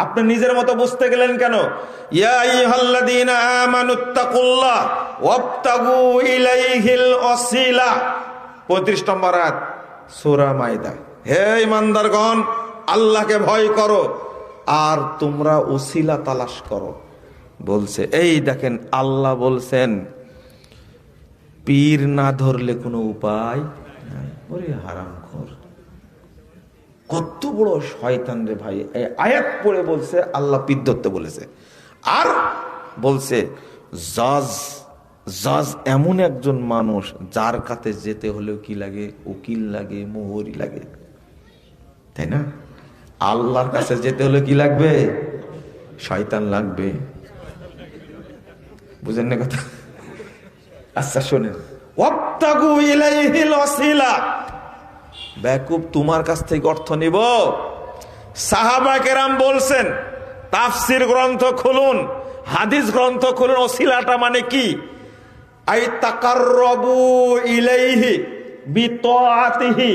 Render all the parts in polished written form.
আপনি নিজের মতো বুঝতে গেলেন কেন? ইয়া আইয়ুহাল্লাযীনা আমানুত্তাকুল্লাহ ওয়াবতাগু ইলাইহিল ওয়াসিলা, 35 নম্বর আয়াত সূরা মাইদা। হে ঈমানদারগণ, আল্লাহকে ভয় করো আর তোমরা ওসিলা তালাশ করো। বলছে এই দেখেন, আল্লাহ বলছেন পীর না ধরলে কোনো উপায় নাই। ওরে হারামখোর, কত বড় শয়তান রে ভাই! এই আয়াত পড়ে বলছে আল্লাহ পীর ধরতে বলেছে, আর বলছে জজ এমন একজন মানুষ যার কাছে যেতে হলেও কি লাগে? উকিল লাগে, মোহরি লাগে, তাই না? আল্লাহর কাছে যেতে হলে কি লাগবে? শয়তান লাগবে। বুঝেন না কথা? আচ্ছা শোনেন, ওয়াবতাগু ইলাইহিল ওয়াসিলা, বেকুব তোমার কাছ থেকে অর্থ নিব? সাহাবা কেরাম বলছেন, তাফসির গ্রন্থ খুলুন, হাদিস গ্রন্থ খুলুন, ওসিলাটা মানে কি? আই তাকাররাবু ইলাইহি বিতাআতিহি,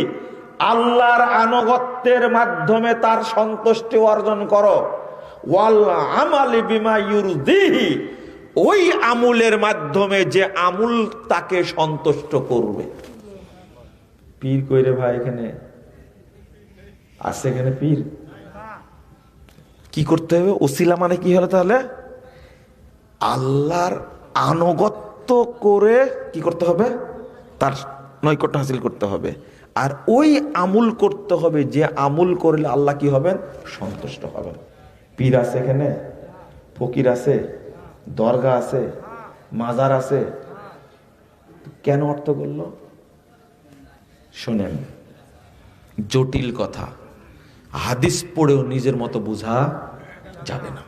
আল্লাহর আনুগত্যের মাধ্যমে তার সন্তুষ্টি অর্জন করো। ওয়াল আমালি বিমা ইউরদিহি, ওই আমলের মাধ্যমে যে আমল তাকে সন্তুষ্ট করবে। পীর কইরে ভাই এখানে আছে? এখানে পীর কি করতে হবে? ওসিলা মানে কি হলো তাহলে? আল্লাহর আনুগত্য করে কি করতে হবে? তার নৈকট্য হাসিল করতে হবে, আর ওই আমল করতে হবে যে আমল করলে আল্লাহ কি হবেন? সন্তুষ্ট হবেন। পীর আছে এখানে, ফকির আছে, দরগা আছে, মাজার আছে, কেন অর্থ করলো? শোনেন, জটিল কথা হাদিস পড়েও নিজের মতো বোঝা যাবে না।